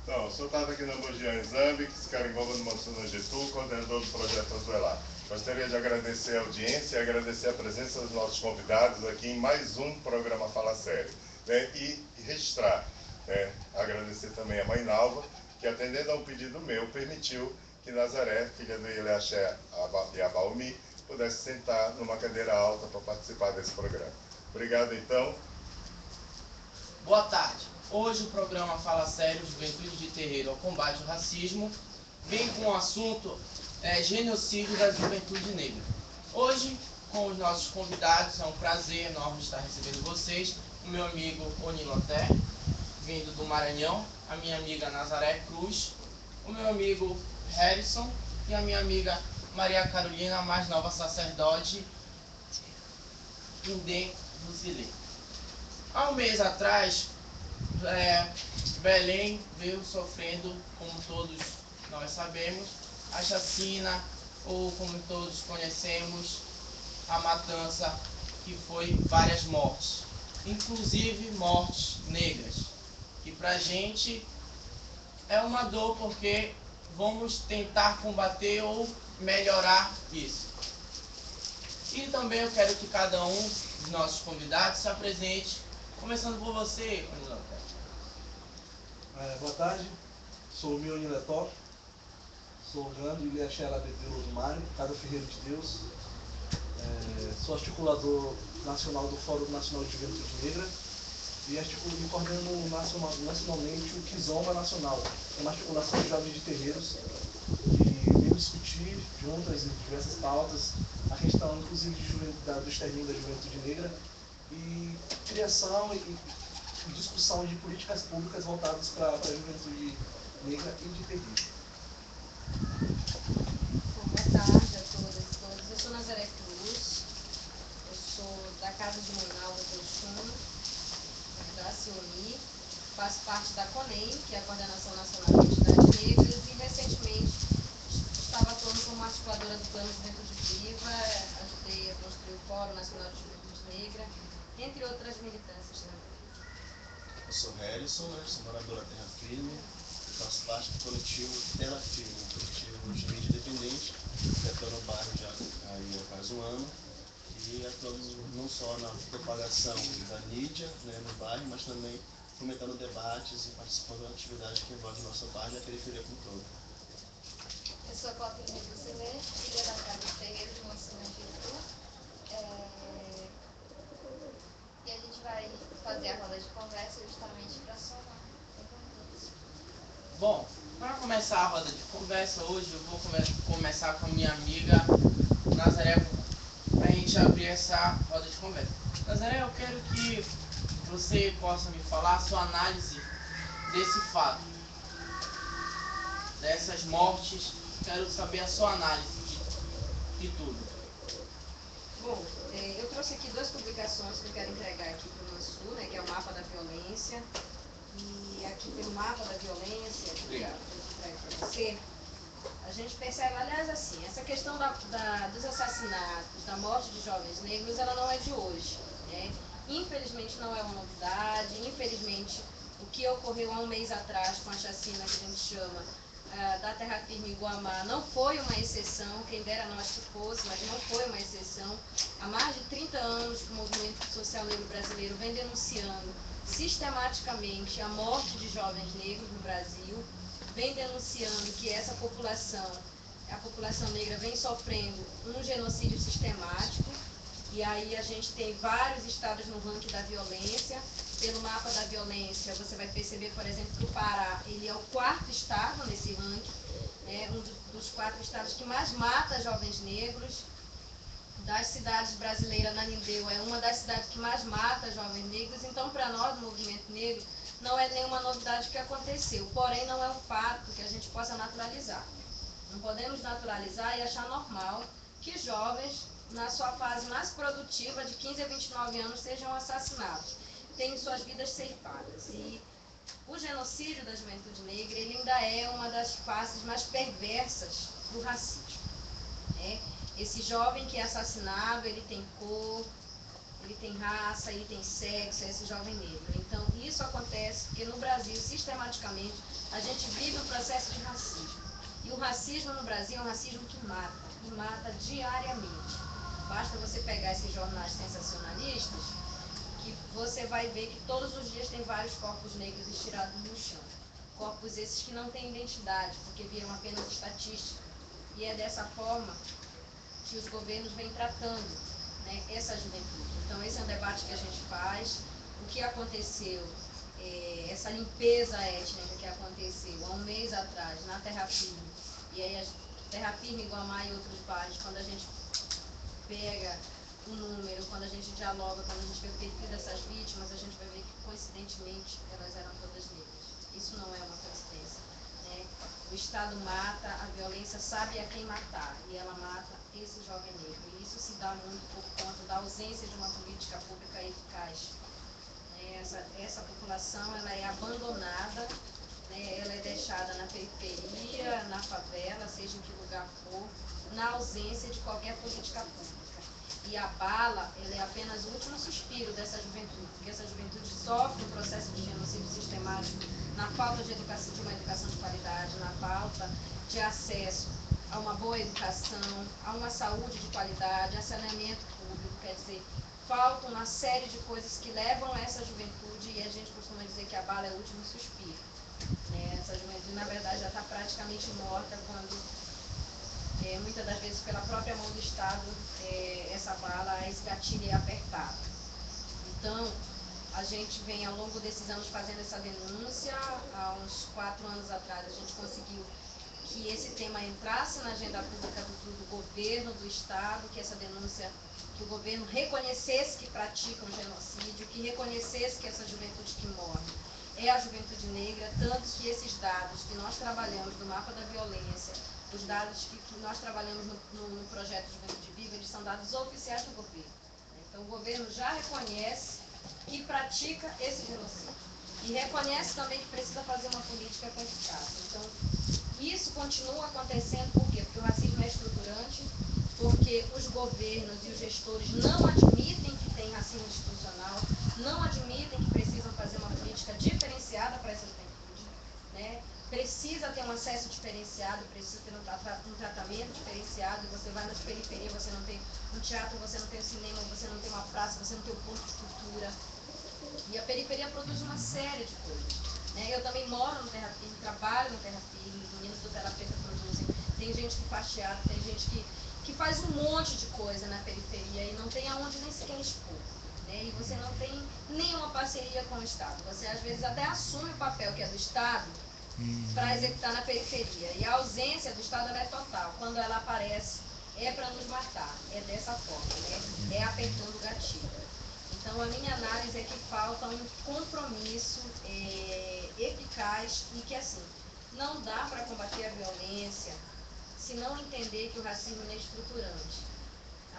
Não, sou estava aqui na Mogiana Zambix, Caringoma no Mansuna Getú, coordenador do projeto Azuelar. Gostaria de agradecer a audiência e agradecer a presença dos nossos convidados aqui em mais um programa Fala Sério. Né? E registrar, né? Agradecer também a mãe Nalva, que atendendo a um pedido meu, permitiu que Nazaré, filha do Ileaxé e Abaumi, pudesse sentar numa cadeira alta para participar desse programa. Obrigado, então. Boa tarde. Hoje o programa Fala Sério, Juventude de Terreiro ao Combate ao Racismo, vem com o assunto genocídio da juventude negra. Hoje, com os nossos convidados, é um prazer enorme estar recebendo vocês, o meu amigo Oniloté, vindo do Maranhão, a minha amiga Nazaré Cruz, o meu amigo Harrison e a minha amiga Maria Carolina, a mais nova sacerdote, Indê Luzilê. Há um mês atrás, Belém veio sofrendo, como todos nós sabemos, a chacina, ou como todos conhecemos, a matança, que foi várias mortes, inclusive mortes negras, que pra gente é uma dor, porque vamos tentar combater ou melhorar isso. E também eu quero que cada um dos nossos convidados se apresente, começando por você, Oniloté. Boa tarde, sou o Mioni Letó, sou grande Ileaxé Labedelo do Mário, Casa Ferreiro de Deus, sou articulador nacional do Fórum Nacional de Juventude Negra e articulo e coordeno nacionalmente o Kizomba Nacional, é uma articulação de jovens de terreiros que veio discutir juntas em diversas pautas a questão, inclusive, do extermínio da juventude negra e criação e discussão de políticas públicas voltadas para a juventude negra e de terreiro. Boa tarde a todas e todos. Eu sou Nazaré Cruz, eu sou da Casa de Moinalva do Chum, da CIONI, faço parte da CONEM, que é a Coordenação Nacional de Entidades Negras, e recentemente estava atuando como articuladora do Plano Juventude Viva, ajudei a construir o Fórum Nacional de Juventude Negra, entre outras militâncias também. Eu sou Harrison, sou morador da Terra Firme, faço parte do coletivo Terra Firme, um coletivo de mídia independente, que atua no bairro já há quase um ano, e atuamos não só na propagação da mídia, né, no bairro, mas também fomentando debates e participando da atividade que envolve o nosso bairro e a periferia como todo. Eu sou a Clotilde Lucilê, filha da Casa de Terreiro de Mansuna Getú. E a gente vai fazer a roda de conversa justamente para somar com. Bom, para começar a roda de conversa, hoje eu vou começar com a minha amiga Nazaré, para a gente abrir essa roda de conversa. Nazaré, eu quero que você possa me falar a sua análise desse fato, dessas mortes. Quero saber a sua análise de tudo. Bom, eu trouxe aqui duas publicações que eu quero entregar aqui para o Mansu, né, que é o Mapa da Violência. E aqui pelo Mapa da Violência, que eu entrego para você, a gente percebe, aliás, assim, essa questão dos assassinatos, da morte de jovens negros, ela não é de hoje, né? Infelizmente não é uma novidade, infelizmente o que ocorreu há um mês atrás com a chacina que a gente chama da Terra Firme Iguamá não foi uma exceção, quem dera nós que fosse, mas não foi uma exceção. Há mais de 30 anos que o movimento social negro brasileiro vem denunciando sistematicamente a morte de jovens negros no Brasil, vem denunciando que essa população, a população negra, vem sofrendo um genocídio sistemático. E aí a gente tem vários estados no ranking da violência. Pelo Mapa da Violência, você vai perceber, por exemplo, que o Pará, ele é o 4º estado nesse ranking, um dos 4 estados que mais mata jovens negros. Das cidades brasileiras, Nanindeu é uma das cidades que mais mata jovens negros. Então, para nós, do movimento negro, não é nenhuma novidade que aconteceu. Porém, não é um fato que a gente possa naturalizar. Não podemos naturalizar e achar normal que jovens, na sua fase mais produtiva, de 15 a 29 anos, sejam assassinados, tenham suas vidas ceifadas. E o genocídio da juventude negra, ele ainda é uma das faces mais perversas do racismo, né? Esse jovem que é assassinado, ele tem cor, ele tem raça, ele tem sexo, é esse jovem negro. Então, isso acontece porque no Brasil, sistematicamente, a gente vive um processo de racismo. E o racismo no Brasil é um racismo que mata, e mata diariamente. Basta você pegar esses jornais sensacionalistas, que você vai ver que todos os dias tem vários corpos negros estirados no chão. Corpos esses que não têm identidade, porque viram apenas estatística. E é dessa forma que os governos vêm tratando, né, essa juventude. Então, esse é um debate que a gente faz. O que aconteceu, essa limpeza étnica que aconteceu há um mês atrás na Terra Firme, e aí a Terra Firme, Guamá e outros bairros, quando a gente pega o número, quando a gente dialoga, quando a gente vê o perfil dessas vítimas, a gente vai ver que, coincidentemente, elas eram todas negras. Isso não é uma coincidência, né? O Estado mata, a violência sabe a quem matar, e ela mata esse jovem negro. E isso se dá muito por conta da ausência de uma política pública eficaz. Essa população, ela é abandonada, né? Ela é deixada na periferia, na favela, seja em que lugar for, na ausência de qualquer política pública. E a bala, ela é apenas o último suspiro dessa juventude, porque essa juventude sofre um processo de genocídio sistemático na falta de educação, de uma educação de qualidade, na falta de acesso a uma boa educação, a uma saúde de qualidade, a saneamento público. Quer dizer, falta uma série de coisas que levam a essa juventude, e a gente costuma dizer que a bala é o último suspiro, né? Essa juventude, na verdade, já está praticamente morta quando, muitas das vezes, pela própria mão do Estado, essa bala, esse gatilho é apertado. Então, a gente vem, ao longo desses anos, fazendo essa denúncia. Há uns 4 anos atrás, a gente conseguiu que esse tema entrasse na agenda pública do governo, do Estado, que essa denúncia, que o governo reconhecesse que pratica um genocídio, que reconhecesse que essa juventude que morre é a juventude negra, tanto que esses dados que nós trabalhamos do mapa da violência, os dados que nós trabalhamos no projeto Juventude Viva, eles são dados oficiais do governo. Então, o governo já reconhece que pratica esse genocídio e reconhece também que precisa fazer uma política com eficácia. Então, isso continua acontecendo por quê? Porque o racismo é estruturante, porque os governos e os gestores não admitem que tem racismo institucional, não admitem que precisam fazer uma política diferenciada para essa juventude, né? Precisa ter um acesso diferenciado, precisa ter um tratamento diferenciado. Você vai nas periferias, você não tem um teatro, você não tem um cinema, você não tem uma praça, você não tem um ponto de cultura. E a periferia produz uma série de coisas, né? Eu também moro no Terra Firme, trabalho no Terra Firme, os meninos do Tela Preta produzem. Tem gente que faz teatro, tem gente que faz um monte de coisa na periferia e não tem aonde nem sequer expor, né? E você não tem nenhuma parceria com o Estado. Você, às vezes, até assume o papel que é do Estado para executar na periferia. E a ausência do Estado, ela é total. Quando ela aparece, é para nos matar. É dessa forma, né? É apertando o gatilho. Então, a minha análise é que falta um compromisso eficaz e que, assim, não dá para combater a violência se não entender que o racismo é estruturante.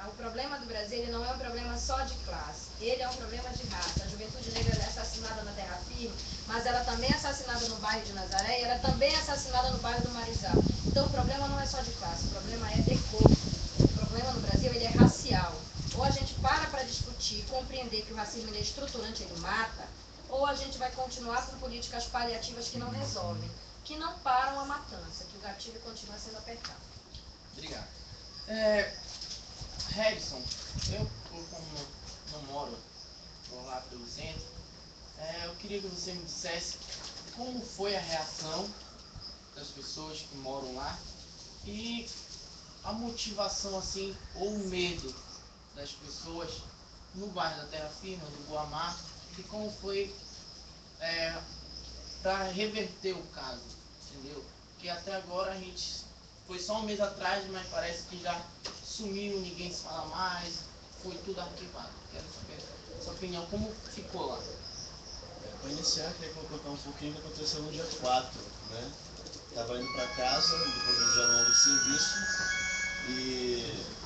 O problema do Brasil, ele não é um problema só de classe, ele é um problema de raça. A juventude negra, ela é assassinada na Terra Firme, mas ela também é assassinada no bairro de Nazaré e ela também é assassinada no bairro do Marizal. Então, o problema não é só de classe, o problema é de cor. O problema no Brasil, ele é racial. Ou a gente para discutir e compreender que o racismo ele é estruturante, ele mata, ou a gente vai continuar com políticas paliativas que não resolvem, que não param a matança, que o gatilho continua sendo apertado. Obrigado. Redson, eu como não moro lá pelo centro, eu queria que você me dissesse como foi a reação das pessoas que moram lá e a motivação, assim, ou o medo das pessoas no bairro da Terra Firme, do Guamá, e como foi para reverter o caso, entendeu? Porque até agora a gente, foi só um mês atrás, mas parece que já sumiu, ninguém se fala mais, foi tudo arquivado. Quero saber a sua opinião, como ficou lá? Para iniciar, queria contar um pouquinho o que aconteceu no dia 4, né? Estava indo para casa, depois de um dia longo de serviço, e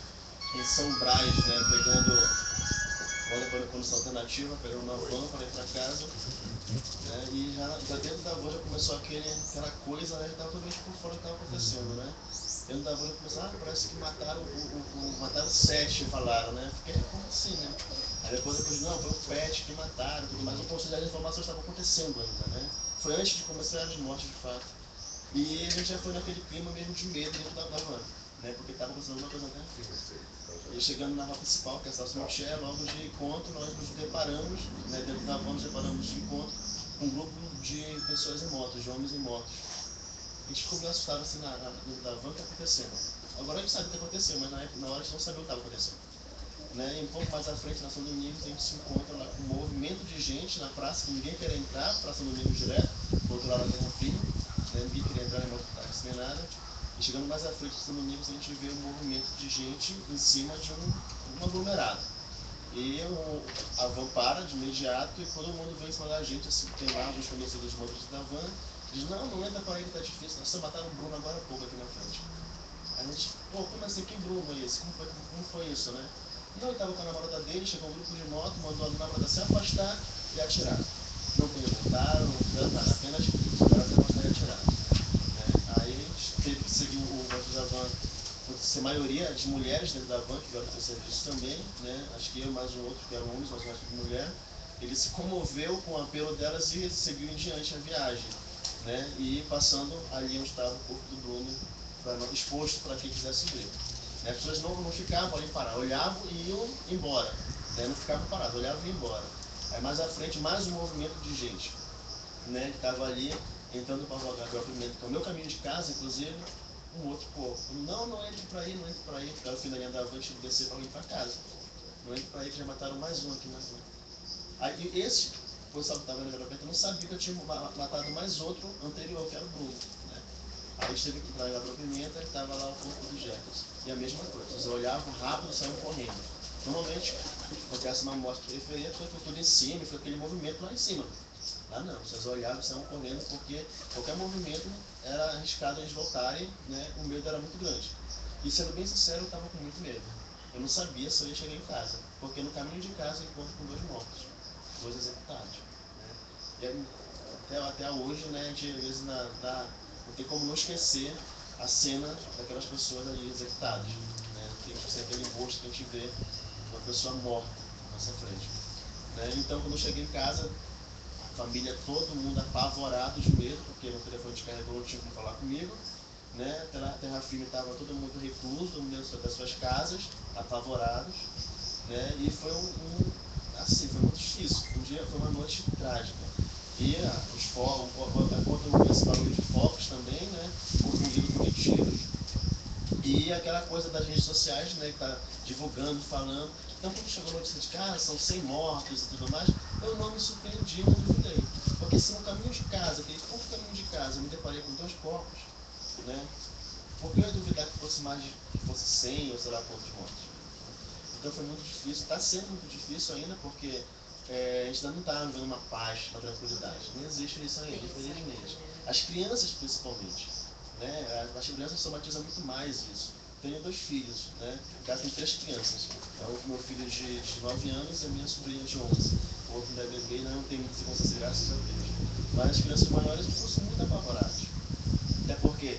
em São Brás, né, pegando para a condição alternativa, pegando uma van para ir para casa, né, e já dentro da van já começou aquela coisa, né, já estava totalmente por fora do que estava acontecendo, né? Dentro da van começou, parece que mataram 7, falaram, né? Fiquei, como assim, né? Aí Aí depois, não, foi o pet que mataram, tudo mais. Ou seja, as informações estavam acontecendo ainda, né? Foi antes de começar as mortes de fato. E a gente já foi naquele clima mesmo de medo dentro da van, né? Porque estava acontecendo alguma coisa na terra firme. E chegando na rua principal, que é a Celso Montiel, logo de encontro, nós nos deparamos, né? Dentro da van, nos deparamos de encontro com um grupo de pessoas em motos, de homens em motos. A gente ficou meio assustado assim dentro da van, o que está acontecendo? Agora a gente sabe o que aconteceu, mas na hora a gente não sabia o que estava acontecendo. Né? E um pouco mais à frente, na São Domingos, a gente se encontra lá com um movimento de gente na praça, que ninguém queria entrar para São Domingos direto, do outro lado da terra firme, né? Ninguém queria entrar em mototáxi nem nada. E chegando mais à frente de São Domingos, a gente vê um movimento de gente em cima de um aglomerado. E a van para de imediato e todo mundo vem em cima da gente, assim, tem lá alguns conhecidos de motoristas da van, diz, não entra para aí que tá difícil, nós só mataram o Bruno agora há pouco aqui na frente. A gente, pô, como assim, que Bruno é esse? Como foi isso, né? Não, ele estava com a namorada dele, chegou um grupo de moto, mandou a namorada se afastar e atirar. Não perguntaram, não fizeram nada, apenas mandaram se afastar e atirar. Aí a gente teve que seguir o motorista da van, ser maioria de mulheres dentro da van, que vieram ter serviço também, né? Acho que eu mais um outro que eram homens, mas mais de mulher. Ele se comoveu com o apelo delas e seguiu em diante a viagem, né? E passando ali onde estava o corpo do Bruno, exposto para quem quisesse ver. As pessoas não ficavam ali paradas, olhavam e iam embora, né? Não ficavam paradas, olhavam e iam embora. Aí mais à frente, mais um movimento de gente, né? Que estava ali entrando para o aglomeramento, que é o meu caminho de casa, inclusive, um outro corpo. Não entre para aí, não entre para aí, para o fim da linha da van, tinha que descer para ir para casa. Não entre para aí, que já mataram mais um aqui na rua. Aí esse, o pessoal que estava no aglomeramento não sabia que eu tinha matado mais outro anterior, que era o Bruno. Aí a gente teve que entrar em Lagoa Pimenta e estava lá o corpo do Jefferson. E a mesma coisa, eles olhavam rápido e saíam correndo. Normalmente, acontece uma morte de periferia, foi tudo em cima, foi aquele movimento lá em cima. Lá não, vocês olhavam e saíam correndo porque qualquer movimento era arriscado eles voltarem, né? O medo era muito grande. E sendo bem sincero, eu estava com muito medo. Eu não sabia se eu ia chegar em casa, porque no caminho de casa eu encontro com 2 mortos, 2 executados. Né? E até hoje, né, a gente às vezes não tem como não esquecer a cena daquelas pessoas ali executadas. Né? Tem que ser aquele rosto que a gente vê uma pessoa morta na nossa frente. Né? Então, quando eu cheguei em casa, a família, todo mundo apavorado de medo, porque meu telefone descarregou, não tinha como falar comigo. Né? Pela terra firme estava todo mundo recluso, todo mundo dentro das suas casas, apavorados. Né? E foi assim, foi muito difícil. Um dia foi uma noite trágica. E os fogos, enquanto esse barulho de fogos também, né? Confundido com tiros. E aquela coisa das redes sociais, né? Que tá divulgando, falando. Então, quando chegou a notícia de cara, são 100 mortos e tudo mais, eu não me surpreendi, não duvidei. Porque se no caminho de casa, aquele pouco caminho de casa, eu me deparei com 2 corpos, né? Por que eu ia duvidar que fosse mais, que fosse 100 ou sei lá quantos mortos? Então foi muito difícil, está sendo muito difícil ainda, porque a gente ainda não está vivendo uma paz, uma tranquilidade. Não existe isso ainda, infelizmente. As crianças, principalmente. Né? As crianças somatizam muito mais isso. Tenho 2 filhos, né? Em casa tem 3 crianças. O meu filho de 9 anos e a minha sobrinha de 11. O outro ainda é bebê e não tem muita circunstância, graças a Deus. Mas as crianças maiores são muito apavoradas. Até porque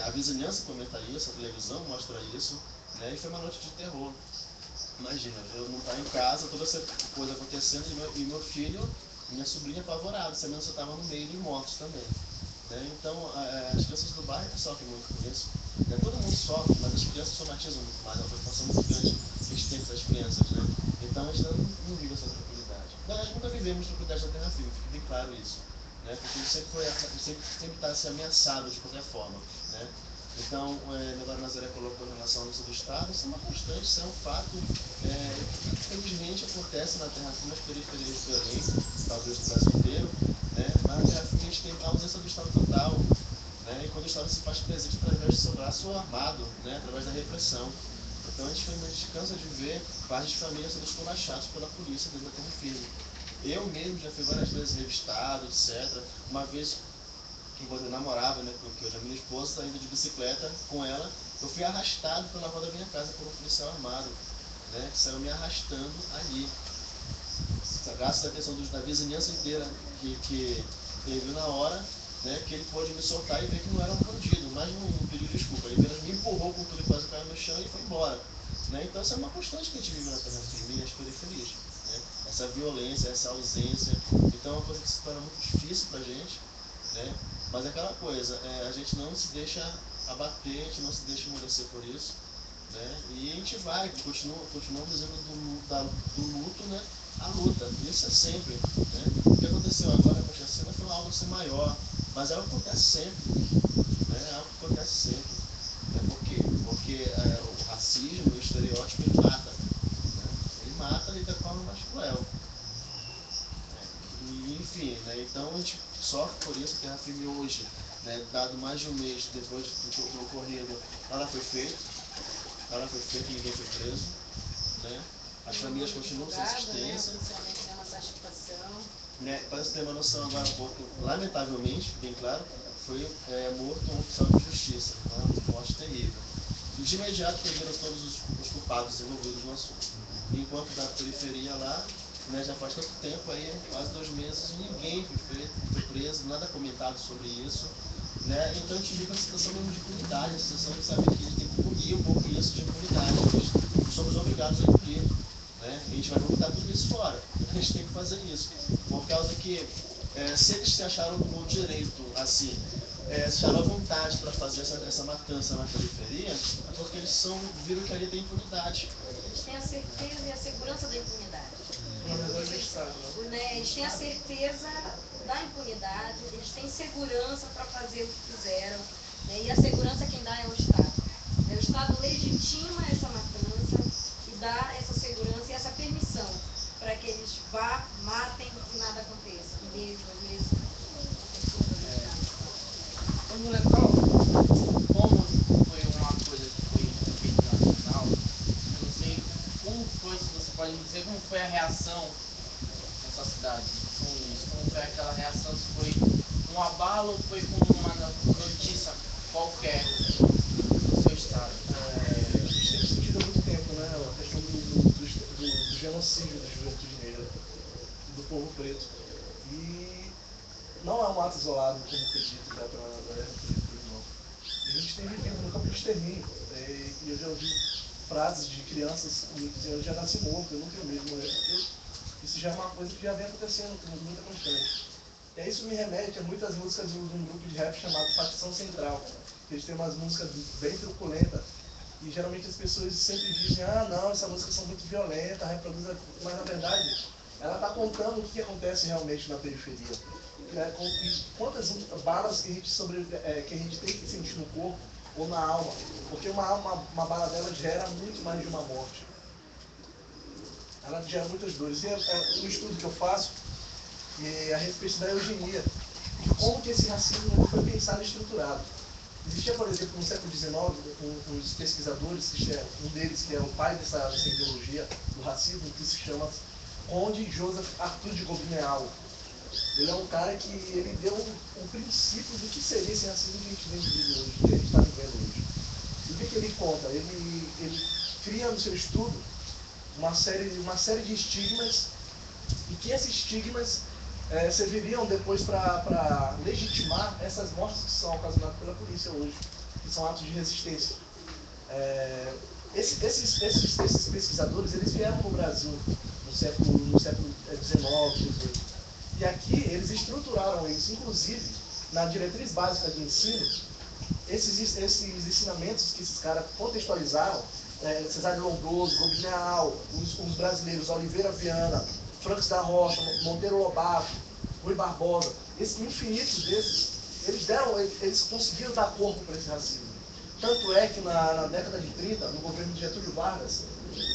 a vizinhança comenta isso, a televisão mostra isso, né? E foi uma noite de terror. Imagina, eu não estar em casa, toda essa coisa acontecendo e meu filho, minha sobrinha apavorada, sabendo que eu estava no meio de mortos também. Né? Então, as crianças do bairro sofrem muito com isso. Né? Todo mundo sofre, mas as crianças somatizam muito mais, a preocupação muito grande que a gente tem com as crianças. Né? Então, a gente não vive essa tranquilidade. Nós nunca vivemos tranquilidade na terra firme, fica bem claro isso. Né? Porque a gente sempre está se ameaçado de qualquer forma. Né? Então, agora a Nazaré colocou em relação à luz do Estado, isso é uma constante, isso é um fato que infelizmente acontece na terra firme, nas periferias de Belém, talvez no Brasil inteiro, né? Mas na terra firme a gente tem a ausência do Estado total, né? E quando o Estado se faz presente através do seu braço armado, né? Através da repressão. Então a gente cansa de ver pais de família sendo esculachados pela polícia dentro da terra firme. Eu mesmo já fui várias vezes revistado, etc. Uma vez que quando eu namorava, né, porque hoje a minha esposa está indo de bicicleta com ela, eu fui arrastado pela rua da minha casa por um policial armado, né, que saiu me arrastando ali. Graças à atenção da vizinhança inteira que teve na hora, né, que ele pôde me soltar e ver que não era um bandido, mas não pediu desculpa. Ele apenas me empurrou com tudo e quase caiu no chão e foi embora. Né? Então essa é uma constante que a gente vive na terra firme e nas periferias. Né? Essa violência, essa ausência. Então é uma coisa que se torna muito difícil pra gente. Né? Mas é aquela coisa, a gente não se deixa abater, a gente não se deixa amolecer por isso. Né? E a gente vai, continuamos indo do luto, né, à luta. Isso é sempre. Né? O que aconteceu agora com a chacina foi algo assim maior, mas é algo que acontece sempre. Né? É algo que acontece sempre. Né? Por quê? Porque o racismo, o estereótipo, ele mata. Né? Ele mata e da forma mais cruel. E, enfim, né? Então a gente sofre por isso. A Terra Firme hoje, né, dado mais de um mês depois do ocorrido, nada foi feito. Nada foi feito, ninguém foi preso. Né? As famílias continuam sem assistência. Né? Para você ter uma noção agora um pouco, lamentavelmente, bem claro, foi morto um oficial de justiça. Uma morte terrível. E de imediato pegaram todos os culpados envolvidos no assunto. Enquanto da periferia lá, né, já faz tanto tempo, aí, quase 2 meses, ninguém foi preso, nada comentado sobre isso. Né? Então a gente vive uma situação mesmo de impunidade, a situação de saber que a gente tem que punir um pouco isso de impunidade. Nós somos obrigados a engolir. Né? A gente vai botar tudo isso fora. A gente tem que fazer isso. Por causa que se eles se acharam no direito, assim, se acharam à vontade para fazer essa matança na periferia, é porque eles viram que ali tem impunidade. Eles têm a certeza e a segurança da impunidade. Eles têm a certeza da impunidade, eles têm segurança para fazer o que fizeram, né? E a segurança quem dá é o Estado. O Estado legitima essa matança e dá essa segurança e essa permissão para que eles vá, matem e nada aconteça. Vamos lembrar como foi uma coisa que foi feita no final. Eu não sei como foi, se você pode me dizer como foi a reação na sua cidade com isso, como foi aquela reação, se foi um abalo ou foi como uma notícia qualquer do seu estado? A gente tem discutido há muito tempo, né, a questão do genocídio da juventude negra, do povo preto. E não é um ato isolado, como foi dito já pelo irmão. A gente tem vivido no campo de extermínio. E eu já ouvi frases de crianças me dizendo: eu já nasci morto, eu não tenho medo de morrer, porque isso já é uma coisa que já vem acontecendo com muita constante. E aí isso me remete a muitas músicas de um grupo de rap chamado Facção Central. Eles têm umas músicas bem truculentas. E geralmente as pessoas sempre dizem: ah, não, essas músicas são muito violentas, reproduzem. Mas na verdade, ela está contando o que acontece realmente na periferia. Quantas balas que a gente tem que sentir no corpo ou na alma. Porque uma bala dela gera muito mais de uma morte. Ela gera muitas dores. E um estudo que eu faço a respeito da eugenia, de como que esse racismo foi pensado e estruturado. Existia, por exemplo, no século XIX, uns pesquisadores, um deles que é o pai dessa ideologia do racismo, que se chama Conde Joseph Arthur de Gobineau. Ele é um cara que ele deu um princípio do que seria esse racismo que a gente vem vivendo hoje, que a gente está vivendo hoje. E o que ele conta? Ele cria no seu estudo uma série de estigmas, e que esses estigmas serviriam depois para legitimar essas mortes que são ocasionadas pela polícia hoje, que são atos de resistência. Esses pesquisadores, eles vieram para o Brasil no século XIX, XVIII. E aqui eles estruturaram isso, inclusive na diretriz básica de ensino, esses ensinamentos que esses caras contextualizaram, Cesário Londoso, Gobineau, os brasileiros Oliveira Viana, Francis da Rocha, Monteiro Lobato, Rui Barbosa, esses infinitos desses, eles conseguiram dar corpo para esse racismo. Tanto é que na década de 30, no governo de Getúlio Vargas,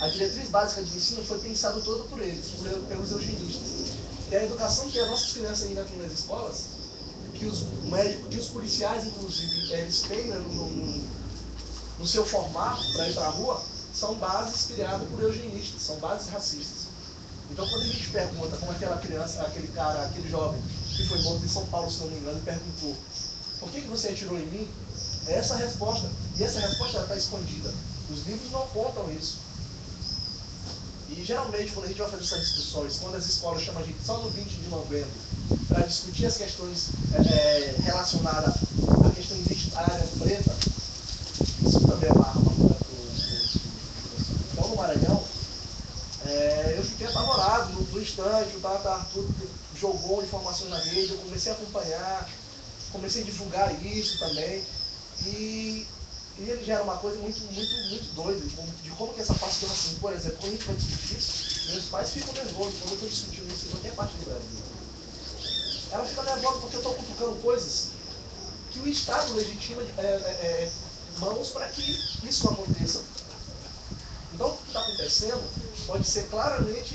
a diretriz básica de ensino foi pensada toda por eles, pelos eugenistas. E a educação que as nossas crianças ainda têm nas escolas, que os médicos, que os policiais, inclusive, eles têm no seu formato para ir para a rua, são bases criadas por eugenistas, são bases racistas. Então, quando a gente pergunta como aquela criança, aquele jovem que foi morto em São Paulo, se não me engano, e perguntou: por que você atirou em mim? É essa a resposta. E essa resposta está escondida. Os livros não contam isso. E geralmente, quando a gente vai fazer essas discussões, quando as escolas chamam a gente só no 20 de novembro para discutir as questões relacionadas à questão identitária preta, isso também é uma arma para o divulgou informações na rede, eu comecei a acompanhar, comecei a divulgar isso também. E ele gera uma coisa muito doida, de como que essa parte deu assim. Por exemplo, quando a gente vai discutir isso, meus pais ficam nervosos quando eu estou discutindo isso em qualquer parte do Brasil. Ela fica nervosa porque eu estou cutucando coisas que o Estado legitima mãos para que isso não aconteça. Então, o que está acontecendo pode ser claramente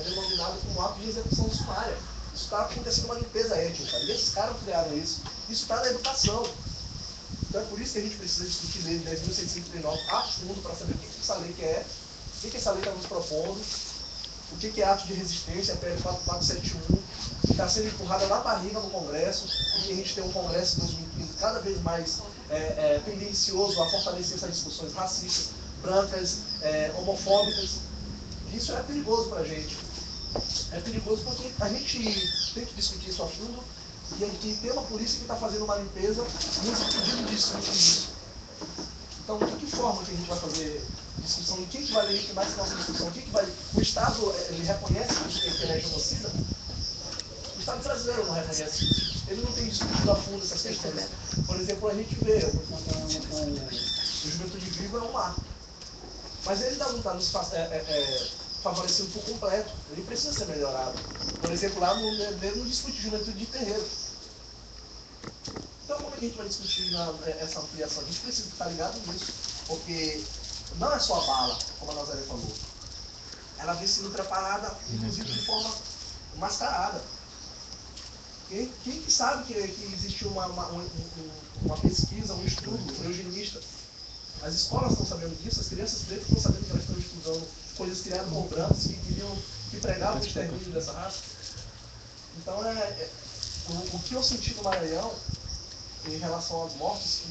denominado como ato de execução sumária. Isso está acontecendo uma limpeza étnica. E esses caras criaram isso. Isso está na educação. Então, é por isso que a gente precisa discutir lei de 10.639 a fundo para saber o que essa lei quer, o que essa lei está nos propondo, o que é ato de resistência, a PL 4471, que está sendo empurrada na barriga no Congresso, e a gente tem um Congresso em 2015 cada vez mais tendencioso a fortalecer essas discussões racistas, brancas, homofóbicas. Isso é perigoso para a gente. É perigoso porque a gente tem que discutir isso a fundo e tem uma polícia que está fazendo uma limpeza nos impedindo de discutir isso. Então, de que forma que a gente vai fazer discussão? Em que vai legitimar essa nossa discussão? O Estado ele reconhece que ele é genocida? O Estado brasileiro não reconhece isso. Ele não tem discutido a fundo essas questões. Por exemplo, a gente vê o Juventude Viva é um marco. Mas ele não está nos favorecido por completo. Ele precisa ser melhorado. Por exemplo, lá ele não discute juventude de terreiro. Então, como é que a gente vai discutir essa ampliação? A gente precisa estar ligado nisso. Porque não é só a bala, como a Nazaré falou. Ela vem sendo preparada, inclusive, de forma mascarada. Quem que sabe que existiu uma pesquisa, um estudo eugenista? As escolas estão sabendo disso, as crianças pretas estão sabendo que elas estão estudando coisas criadas por brancos que pregavam o extermínio dessa raça. Então, o que eu senti no Maranhão, em relação às mortes,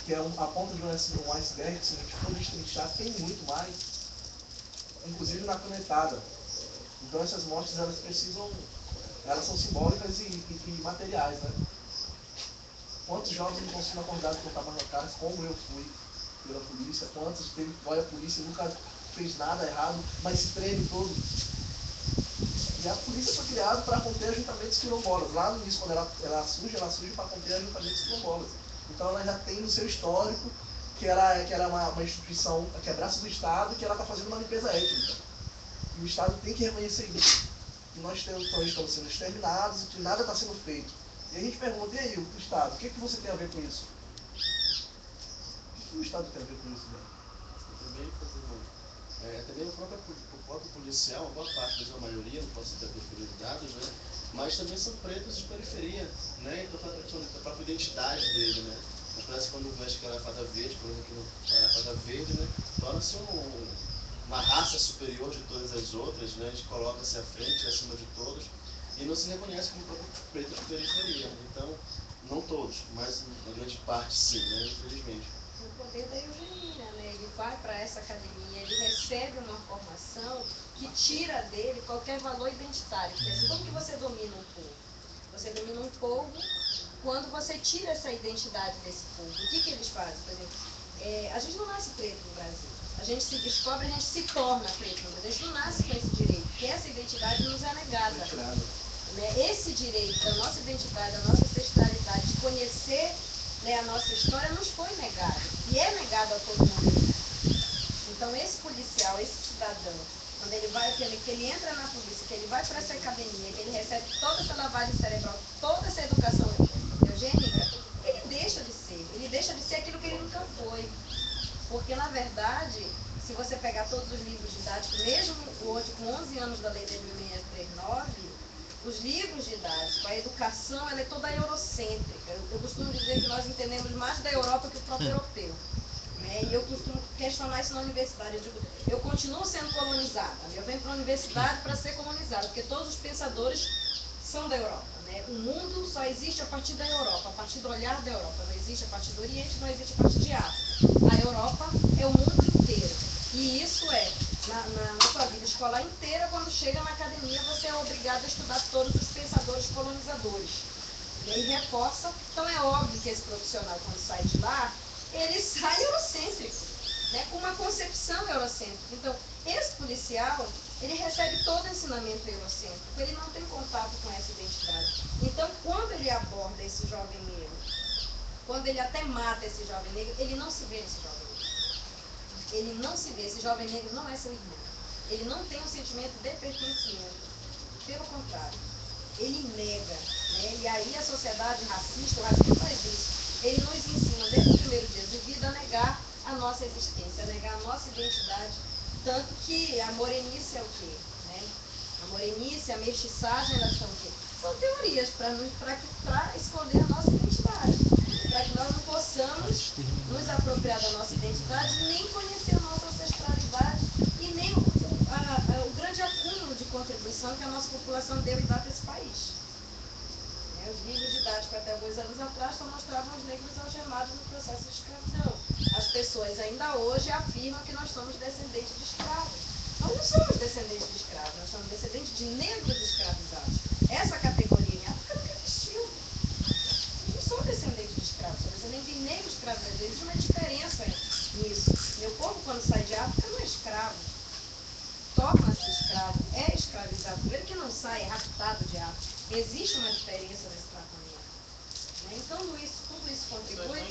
que é a ponta de um iceberg, se a gente for destrinchar, tem muito mais, inclusive na canetada. Então, essas mortes, elas são simbólicas e materiais, né? Quantos jovens não estão sendo acordados por tabaco na cara, como eu fui pela polícia? Quantos olha a polícia e nunca fez nada errado, mas se treme todo? E a polícia foi criada para conter ajuntamentos quilombolas. Lá no início, quando ela surge para conter ajuntamentos quilombolas. Então ela já tem no seu histórico que ela é uma instituição, que é braço do Estado, que ela está fazendo uma limpeza étnica. E o Estado tem que reconhecer isso. Que nós estamos sendo exterminados e que nada está sendo feito. E a gente pergunta, e aí, o Estado, o que você tem a ver com isso? O que o Estado tem a ver com isso, né? Também o próprio policial, uma boa parte, mas a maioria, não posso citar preferidos dados, né? Mas também são pretos de periferia, né? Então a própria identidade dele, né? Parece que quando veste aquela fada verde, por exemplo, que não era fada verde, né? Torna-se uma raça superior de todas as outras, né? A gente coloca-se à frente, acima de todos, e não se reconhece como próprio preto de periferia. Então, não todos, mas uma grande parte sim, né? Infelizmente. O poder da eugenia, né? Ele vai para essa academia, ele recebe uma formação que tira dele qualquer valor identitário. Porque como que você domina um povo? Você domina um povo quando você tira essa identidade desse povo. O que eles fazem? Por exemplo, a gente não nasce preto no Brasil. A gente se descobre, a gente se torna preto no Brasil. A gente não nasce com esse direito, porque essa identidade nos é negada. Esse direito da nossa identidade, da nossa ancestralidade, de conhecer, né, a nossa história, nos foi negado. E é negado a todo mundo. Então, esse policial, esse cidadão, quando ele vai, que ele entra na polícia, que ele vai para essa academia, que ele recebe toda essa lavagem cerebral, toda essa educação eugênica, ele deixa de ser aquilo que ele nunca foi. Porque, na verdade, se você pegar todos os livros didáticos, mesmo hoje, com 11 anos da Lei 10.639, os livros didáticos, a educação, ela é toda eurocêntrica. Eu costumo dizer que nós entendemos mais da Europa que o próprio europeu. Né? E eu costumo questionar isso na universidade. Eu continuo sendo colonizada. Eu venho para a universidade para ser colonizada, porque todos os pensadores são da Europa. Né? O mundo só existe a partir da Europa, a partir do olhar da Europa. Não existe a partir do Oriente, não existe a partir de África. A Europa é o mundo inteiro. E isso na sua vida escolar inteira, quando chega na academia, você é obrigado a estudar todos os pensadores colonizadores. E aí reforça. Então é óbvio que esse profissional, quando sai de lá, ele sai eurocêntrico, né, com uma concepção eurocêntrica. Então, esse policial, ele recebe todo o ensinamento eurocêntrico, ele não tem contato com essa identidade. Então, quando ele aborda esse jovem negro, quando ele até mata esse jovem negro, ele não se vê nesse jovem negro. Ele não se vê, esse jovem negro não é seu irmão. Ele não tem um sentimento de pertencimento. Pelo contrário, ele nega, né? E aí a sociedade racista, o racismo faz isso. Ele nos ensina, desde o primeiro dia de vida, a negar a nossa existência, a negar a nossa identidade. Tanto que a morenice é o quê? Né? A morenice, a mestiçagem, elas são o quê? São teorias para esconder a nossa identidade. Para que nós não possamos nos apropriar da nossa identidade, nem conhecer a nossa ancestralidade e nem o grande acúmulo de contribuição que a nossa população deu e dá para esse país. Os livros didáticos até alguns anos atrás só mostravam os negros algemados no processo de escravidão. As pessoas ainda hoje afirmam que nós somos descendentes de escravos. Nós não somos descendentes de escravos, nós somos descendentes de negros escravizados. Essa categoria em África nunca existiu. Eu não sou descendente de escravos, sou descendente de negros escravizados. Existe uma diferença nisso. Meu povo, quando sai de África, não é escravo. Torna-se escravo, é escravizado. Primeiro que não sai, é raptado de África. Existe uma diferença nesse tratamento. Né? Então, tudo isso contribui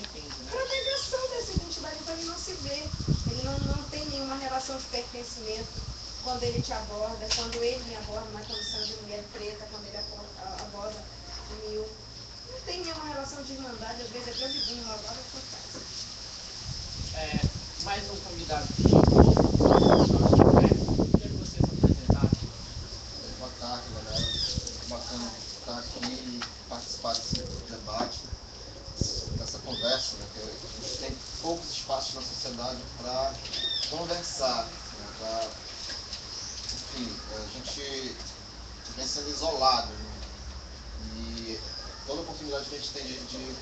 para a negação dessa identidade. Então, ele não se vê. Ele não tem nenhuma relação de pertencimento quando ele te aborda, quando ele me aborda na condição de mulher preta, quando ele aborda o mil. Não tem nenhuma relação de irmandade. Às vezes é tão vizinho, uma agora por casa. Mais um convidado que chegou. Queria que vocês apresentassem. Boa tarde, galera. Bacana estar aqui e participar desse debate, dessa conversa, né, que a gente tem poucos espaços na sociedade para conversar, né, enfim, a gente vem sendo isolado, né, e toda oportunidade que a gente tem de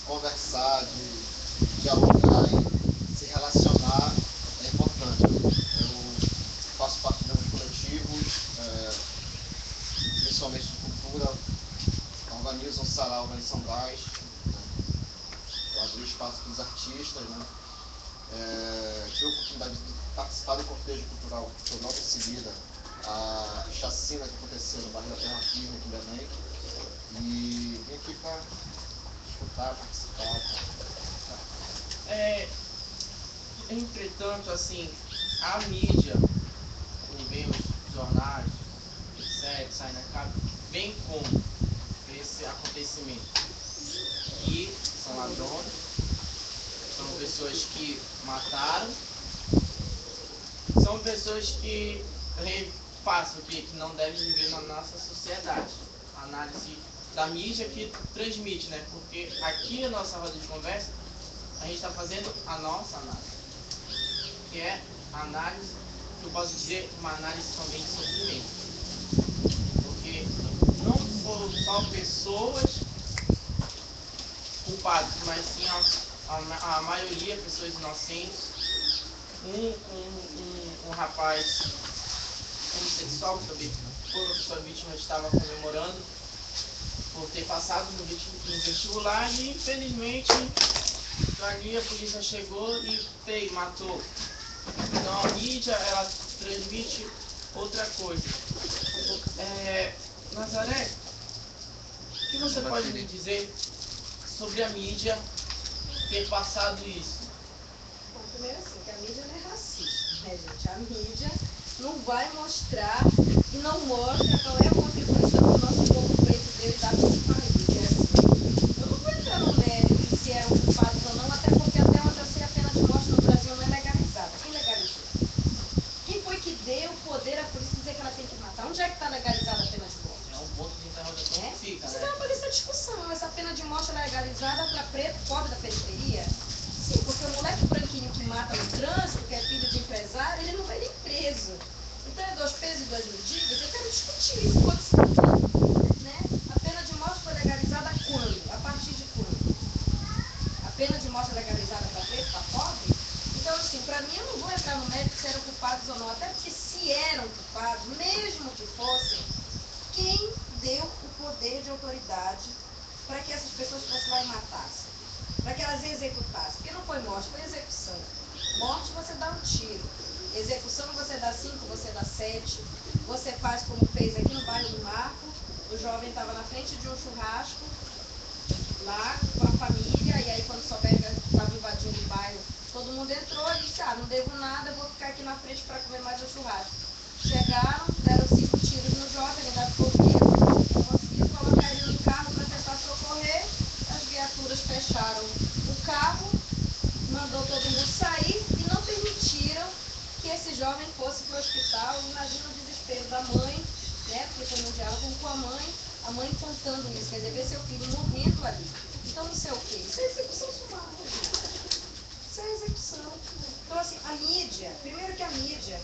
conversar, de dialogar e se relacionar é importante. Eu faço parte de alguns coletivos, principalmente de cultura, organizo um sarau em São Brás, para abrir espaço para os artistas, né? Tive a oportunidade de participar do cortejo cultural que foi logo em seguida a chacina que aconteceu no bairro da Terra Firme, aqui em Belém, e vim aqui para escutar, participar. Entretanto, assim, a mídia, os jornais, etc., sai na capa, vem com esse acontecimento. Que são ladrões, são pessoas que mataram, são pessoas que passam que não devem viver na nossa sociedade. A análise da mídia que transmite, né? Porque aqui na nossa roda de conversa, a gente está fazendo a nossa análise, que é a análise, que eu posso dizer, uma análise também de sofrimento. Porque não foram só pessoas culpadas, mas sim a maioria pessoas inocentes. Um rapaz homossexual que também sua vítima estava comemorando por ter passado no vestibular e infelizmente ali a polícia chegou e matou. Então a mídia ela transmite outra coisa. Nazaré, o que você pode me dizer sobre a mídia ter passado isso? Bom, primeiro assim, que a mídia não é racista, né, gente? A mídia não vai mostrar e não mostra qual é a contribuição que o nosso povo preto deu e dá para esse país. É assim. Eu não vou entrar no mérito se eram culpados ou não, até porque até onde eu sei a pena de morte no Brasil não é legalizada. Quem legalizou? Quem foi que deu o poder à polícia dizer que ela tem que matar? Onde é que está legalizada a pena de morte? É um ponto de interrogação que fica, Você né? vai fazer essa discussão. Essa pena de morte é legalizada para preto, pobre da periferia? Sim, porque o moleque branquinho que mata no trânsito, que é filho de empresário, ele não vai nem preso. Então é 2 pesos e 2 medidas. Eu quero discutir isso, pode ser. Né? A pena de morte foi legalizada quando? A partir de quando? A pena de morte é legalizada para preto, para pobre? Então, assim, para mim, eu não vou entrar no mérito se eram culpados ou não. Até porque se eram culpados, mesmo que fossem, quem deu o poder de autoridade para que essas pessoas fossem lá e matassem? Para que elas executassem? Porque não foi morte, foi execução. Morte você dá um tiro. Execução você dá 5, você dá 7. Você faz como fez aqui no bairro do Marco. O jovem estava na frente de um churrasco, lá com a família, e aí quando souberam que estava invadindo o bairro, todo mundo entrou e disse, não devo nada, vou ficar aqui na frente para comer mais um churrasco. Chegaram, deram 5 tiros no jovem, ele ainda ficou vivo, conseguiram colocar ele no carro para tentar socorrer, as viaturas fecharam o carro, mandou todo mundo sair e não permitiram que esse jovem fosse para o hospital. Imagina o desespero da mãe, né, porque foi no diálogo com a mãe contando isso, quer dizer, ver seu filho morrendo ali. Então isso é o quê? Isso é execução sumária, gente. Isso é execução. Então assim, a mídia, primeiro que a mídia,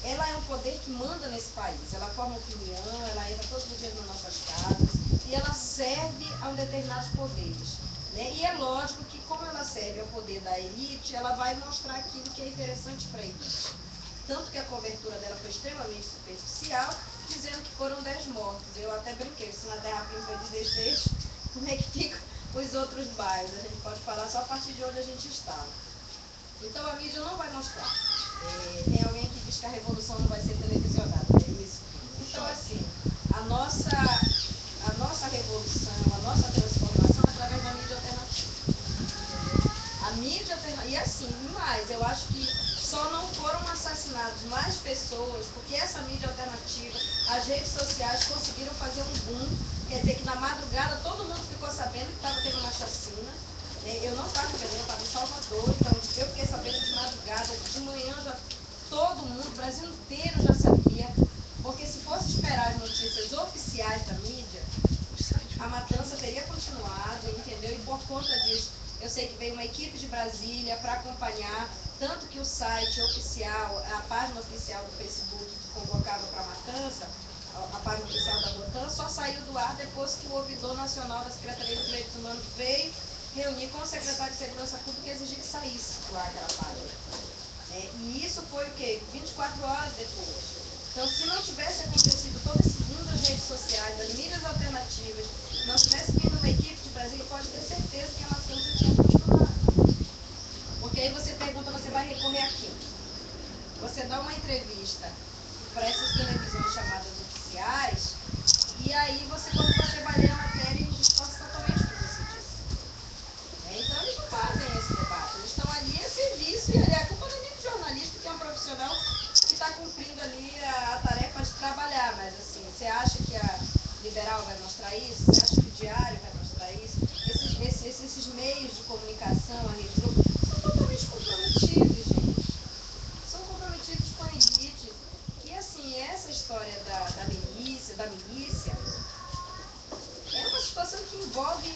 ela é um poder que manda nesse país, ela forma opinião, ela entra todos os dias nas nossas casas e ela serve a um determinados poderes. Né? E é lógico que como ela serve ao poder da elite, ela vai mostrar aquilo que é interessante para a elite. Tanto que a cobertura dela foi extremamente superficial, dizendo que foram 10 mortos. Eu até brinquei, se na Terra Firme foi 16, como é que ficam os outros bairros? A gente pode falar só a partir de onde a gente está. Então a mídia não vai mostrar. Tem alguém que diz que a revolução não vai ser televisionada, não é isso? Então assim, a nossa revolução, a nossa transformação é através da mídia alternativa. A mídia alternativa, e assim, mais, eu acho que só não foram assassinadas mais pessoas porque essa mídia alternativa, as redes sociais conseguiram fazer um boom, quer dizer que na madrugada todo mundo ficou sabendo que estava tendo uma chacina. Eu não estava entendendo, eu estava em Salvador, então eu fiquei sabendo de madrugada, de manhã já todo mundo, o Brasil inteiro já sabia, porque se fosse esperar as notícias oficiais da mídia, a matança teria continuado, entendeu? E por conta disso, eu sei que veio uma equipe de Brasília para acompanhar, tanto que o site oficial, a página oficial do Facebook que convocava para a matança, a página oficial da Rotan, só saiu do ar depois que o ouvidor nacional da Secretaria de Direitos Humanos veio reunir com o secretário de Segurança Pública e exigir que saísse do ar aquela página. E isso foi o quê? 24 horas depois. Então, se não tivesse acontecido todo esse boom das redes sociais, das mídias alternativas, não tivesse vindo uma equipe de Brasília, pode ter certeza que a matança tinha continuado. Porque aí você pergunta, você vai recorrer a quem? Você dá uma entrevista para essas televisões chamadas oficiais, e aí quando você vai ler a matéria, eles distorcem totalmente o que você disse. Então, eles não fazem esse debate. Eles estão ali a serviço, e a culpa não é nem do jornalista, que é um profissional que está cumprindo ali a tarefa de trabalhar. Mas, assim, você acha que a Liberal vai mostrar isso? Você acha que o Diário vai mostrar isso? Esses meios de comunicação, a Rede Globo, são totalmente comprometidos, gente. São comprometidos com a elite. E, assim, essa história da milícia, é uma situação que envolve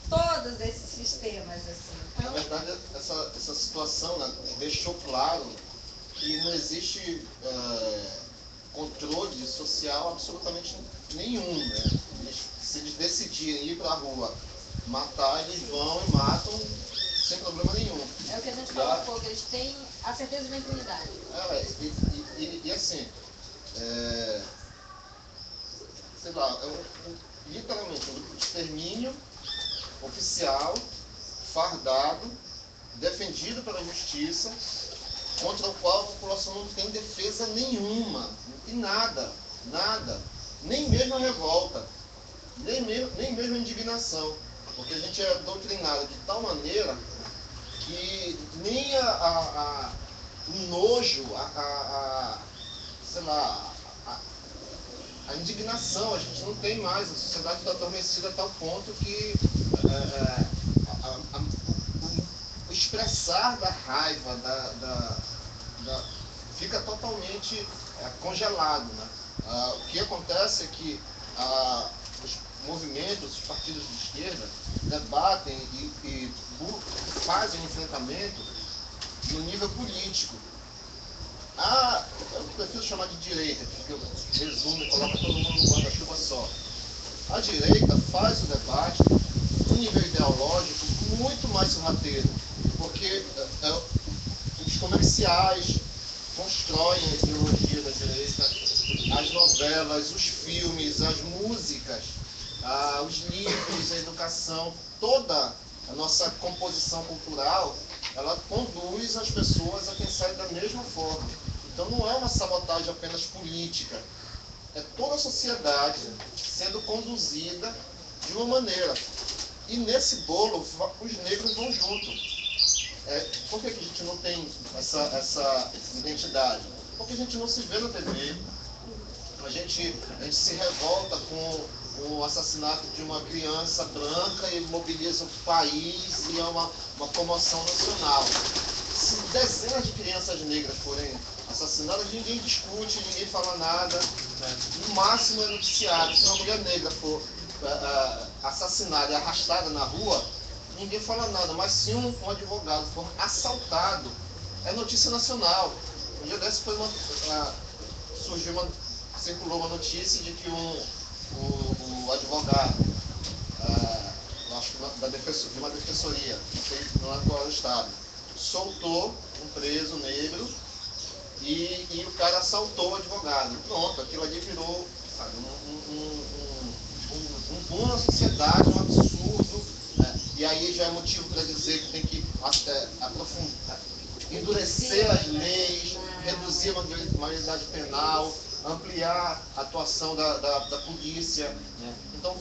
todos esses sistemas, assim. Então, na verdade, essa situação, né, deixou claro que não existe controle social absolutamente nenhum, né? Se eles decidirem ir para a rua matar, eles vão e matam sem problema nenhum. É o que a gente falou há pouco, eles têm a certeza da impunidade. E assim, sei lá, literalmente um extermínio oficial, fardado, defendido pela justiça, contra o qual a população não tem defesa nenhuma, não tem nada, nem mesmo a revolta, nem mesmo a indignação, porque a gente é doutrinado de tal maneira que nem o nojo, sei lá, a indignação, a gente não tem mais, a sociedade está adormecida a tal ponto que o expressar da raiva fica totalmente congelado, né? O que acontece é que os movimentos, os partidos de esquerda debatem e fazem um enfrentamento no nível político. Eu prefiro chamar de direita, porque eu resumo e coloco todo mundo no guarda-chuva só. A direita faz o debate no nível ideológico muito mais sorrateiro, porque os comerciais constroem a ideologia da direita, as novelas, os filmes, as músicas, os livros, a educação, toda a nossa composição cultural ela conduz as pessoas a pensarem da mesma forma. Então não é uma sabotagem apenas política, é toda a sociedade sendo conduzida de uma maneira. E nesse bolo, os negros vão junto. Por que a gente não tem essa identidade? Porque a gente não se vê na TV, a gente se revolta com o assassinato de uma criança branca e mobiliza o país e é uma comoção nacional. Se dezenas de crianças negras forem assassinadas, ninguém discute, ninguém fala nada, né? No máximo é noticiado. Se uma mulher negra for assassinada e arrastada na rua, ninguém fala nada. Mas se um advogado for assaltado, é notícia nacional. Um dia desse circulou uma notícia de que o advogado, acho que de uma defensoria, não é qual é o estado, soltou um preso negro e o cara assaltou o advogado. Pronto, aquilo ali virou, sabe, um boom na sociedade, um absurdo, né? E aí já é motivo para dizer que tem que aprofundar, endurecer as leis, reduzir a maioridade penal, ampliar a atuação da polícia, né? Então,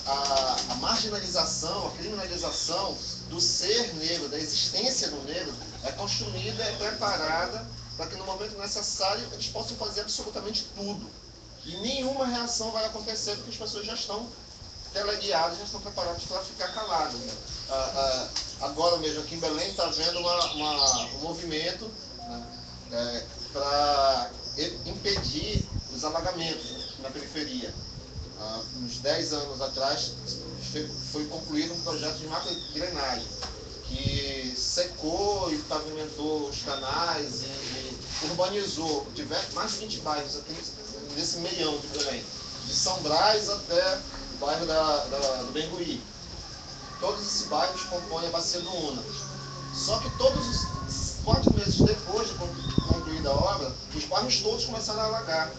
a marginalização, a criminalização do ser negro, da existência do negro, é construída, é preparada para que no momento necessário eles possam fazer absolutamente tudo. E nenhuma reação vai acontecer porque as pessoas já estão teleguiadas, já estão preparadas para ficar caladas, né? Agora mesmo aqui em Belém está havendo um movimento, né, para impedir os alagamentos na periferia. Uns 10 anos atrás foi concluído um projeto de macrodrenagem que secou e pavimentou os canais e urbanizou mais de 20 bairros aqui nesse meião de Belém, de São Brás até o bairro do Bengui. Todos esses bairros compõem a Bacia do Una. Só que 4 meses depois de concluída a obra, os bairros todos começaram a alagar.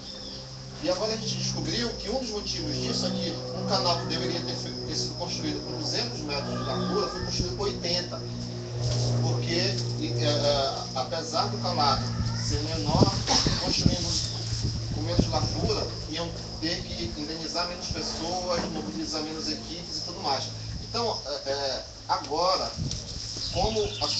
E agora a gente descobriu que um dos motivos disso é que um canal que deveria ter sido construído com 200 metros de largura foi construído com 80. Porque, apesar do calado ser menor, construindo com menos largura, iam ter que indenizar menos pessoas, mobilizar menos equipes e tudo mais. Então, agora, como a